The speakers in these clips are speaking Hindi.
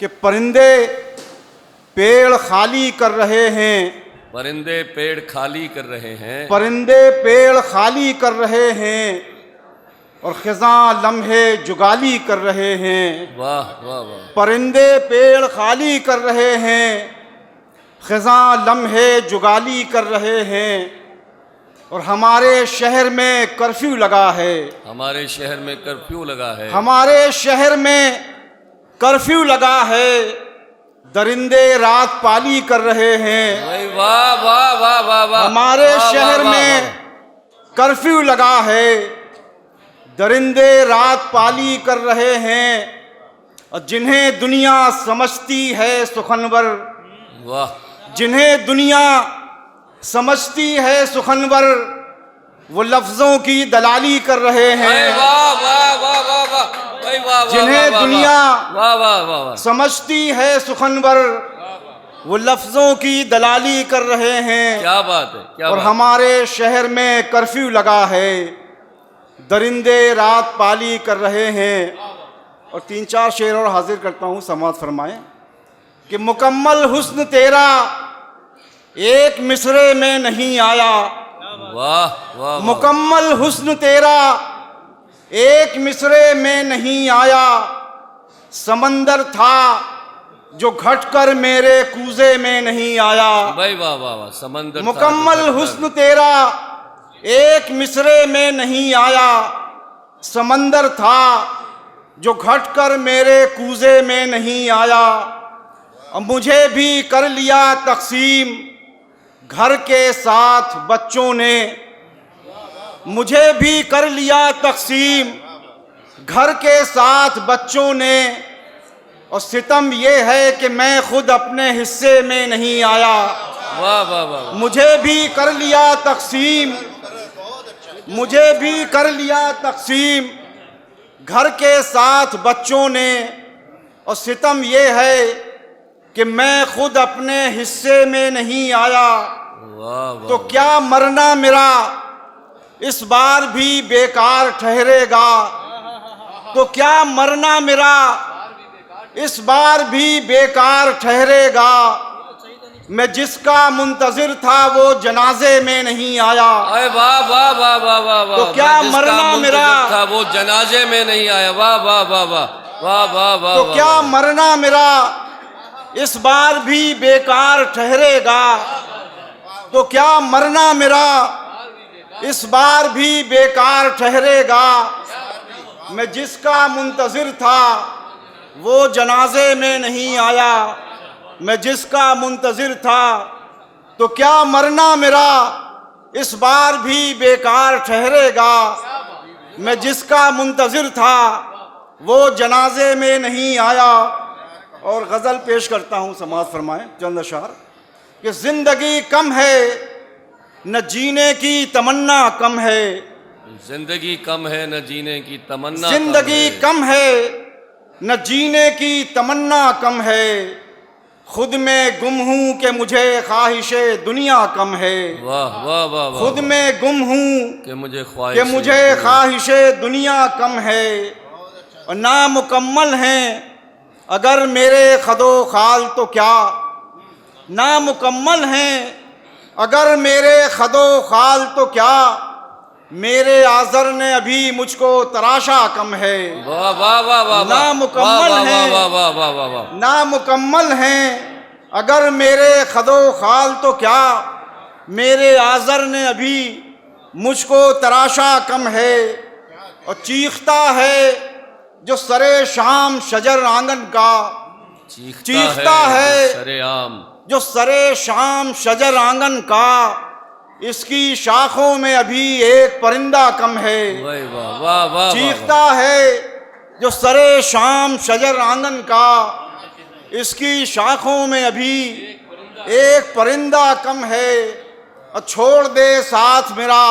कि परिंदे पेड़ खाली कर रहे हैं, परिंदे पेड़ खाली कर रहे हैं, परिंदे पेड़ खाली कर रहे हैं और खिज़ां लम्हे जुगाली कर रहे हैं। वाह वाह वाह। परिंदे पेड़ खाली कर रहे हैं, खिज़ां लम्हे जुगाली कर रहे हैं और हमारे शहर में कर्फ्यू लगा है, हमारे शहर में कर्फ्यू लगा है, हमारे शहर में कर्फ्यू लगा है। दरिंदे रात पाली कर रहे हैं, वाह वाह वाह वाह वाह। हमारे वाह, शहर वाह, में वाह, कर्फ्यू लगा है। दरिंदे रात पाली कर रहे हैं और जिन्हें दुनिया समझती है सुखनवर, वाह, जिन्हें दुनिया समझती है सुखनवर, वो लफ्जों की दलाली कर रहे हैं। वाह वाह वाह वाह वाह। जिन्हें दुनिया वाह वाह वाह वाह समझती है सुखनवर, वो लफ्जों की दलाली कर रहे हैं। क्या बात है, क्या और बात। हमारे शहर में कर्फ्यू लगा है, दरिंदे रात पाली कर रहे हैं। और 3-4 शेर और हाजिर करता हूँ, समाअत फरमाएं कि मुकम्मल हुस्न तेरा एक मिसरे में नहीं आया, वाह वाह। मुकम्मल हुस्न तेरा एक मिसरे में नहीं आया। समंदर था जो घटकर मेरे कूजे में नहीं आया। भाई वाह वाह वाह। समंदर मुकम्मल हुस्न तेरा एक मिसरे में नहीं आया। समंदर था जो घटकर मेरे कूजे में नहीं आया। अब मुझे भी कर लिया तकसीम घर के साथ बच्चों ने, मुझे भी कर लिया तकसीम घर के साथ बच्चों ने। और सितम ये है कि मैं खुद अपने हिस्से में नहीं आया। वाह वाह वाह। मुझे भी कर लिया तकसीम, मुझे भी कर लिया तकसीम घर के साथ बच्चों ने। और सितम ये है कि मैं खुद अपने हिस्से में नहीं आया। वाह वाह। तो क्या मरना मेरा इस बार भी बेकार ठहरेगा, तो क्या मरना मेरा इस बार भी बेकार ठहरेगा। मैं जिसका मुंतजिर था वो जनाजे में नहीं आया। अरे वाह वाह वाह वाह वाह वाह। तो क्या मरना मेरा था वो जनाजे में नहीं आया। वाह वाह वाह वाह वाह वाह वाह। तो क्या मरना मेरा इस बार भी बेकार ठहरेगा, तो क्या मरना मेरा इस बार भी बेकार ठहरेगा। मैं जिसका मुंतजिर था वो जनाजे में नहीं आया, मैं जिसका मुंतजिर था। तो क्या मरना मेरा इस बार भी बेकार ठहरेगा। मैं जिसका मुंतजिर था वो जनाजे में नहीं आया। और गज़ल पेश करता हूँ, समाअत फरमाएं चंद अशार कि ज़िंदगी कम है न जीने की तमन्ना कम है, जिंदगी कम है न जीने की तमन्ना, जिंदगी कम है न जीने की तमन्ना कम है। खुद में गुम हूँ कि मुझे ख्वाहिशे दुनिया कम है। वाह वाह वाह। खुद में गुम हूँ कि मुझे ख्वाहिशे दुनिया कम है। और नामुकम्मल हैं अगर मेरे खदो खाल तो क्या, नामुकम्मल हैं अगर मेरे खदो खाल तो क्या। मेरे आज़र ने अभी मुझको तराशा कम है। वाह वाह वाह वाह। नामुकम्मल हैं, वाह वाह वाह वाह वाह। नामुकम्मल हैं अगर मेरे खदो खाल तो क्या। मेरे आज़र ने अभी मुझको तराशा कम है। और चीखता है जो सरे शाम शजर आंगन का, चीखता है सरे आम जो सरे शाम शजर आंगन का। इसकी शाखों में अभी एक परिंदा कम है। वाह वाह वाह। चीखता है जो सरे शाम शजर आंगन का, इसकी शाखों में अभी एक परिंदा कम है। और छोड़ दे साथ मेरा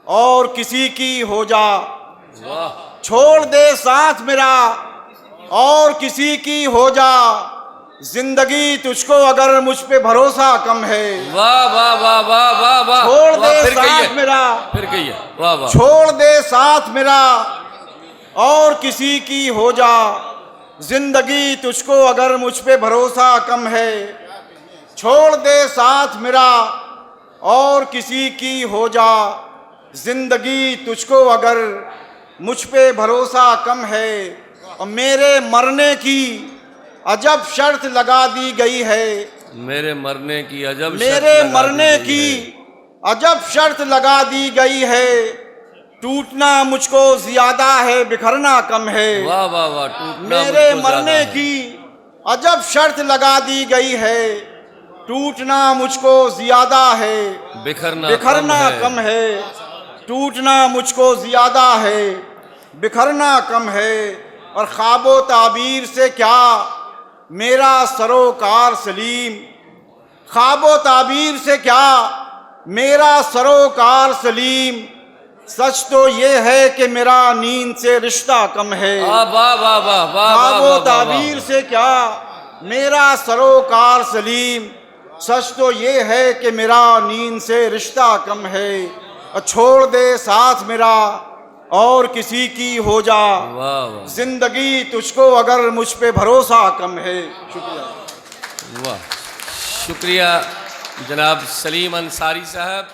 और किसी की हो जा, छोड़ दे साथ मेरा और किसी की हो जा। जिंदगी तुझको अगर मुझ पे भरोसा कम है। वाह वाह वाह वाह वाह वाह। छोड़ दे साथ मेरा, फिर कहिए वाह वाह। छोड़ दे साथ मेरा और किसी की हो जा। जिंदगी तुझको अगर मुझ पे भरोसा कम है, छोड़ दे साथ मेरा और किसी की हो जा। जिंदगी तुझको अगर मुझ पे भरोसा कम है, और मेरे मरने की अजब शर्त लगा दी गई है। मेरे मरने की अजब मेरे मरने की अजब शर्त लगा दी गई है। टूटना मुझको ज्यादा है, बिखरना कम है। वाह वाह वाह, टूटना मेरे मुझको मरने ज्यादा है। की अजब शर्त लगा दी गई है। टूटना मुझको ज्यादा है, बिखरना कम है। टूटना मुझको ज्यादा है, बिखरना कम है। और ख्वाबो ताबीर से क्या मेरा सरोकार सलीम, ख्वाबो ताबीर से क्या मेरा सरोकार सलीम। सच तो ये है कि मेरा नींद से रिश्ता कम है। वाह वाह वाह वाह वाह, ख्वाबो ताबीर से क्या मेरा सरोकार सलीम। सच तो ये है कि मेरा नींद से रिश्ता कम है। और छोड़ दे साथ मेरा और किसी की हो जा। वाह वाह जिंदगी तुझको अगर मुझ पे भरोसा कम है। शुक्रिया। वाह, शुक्रिया जनाब सलीम अंसारी साहब।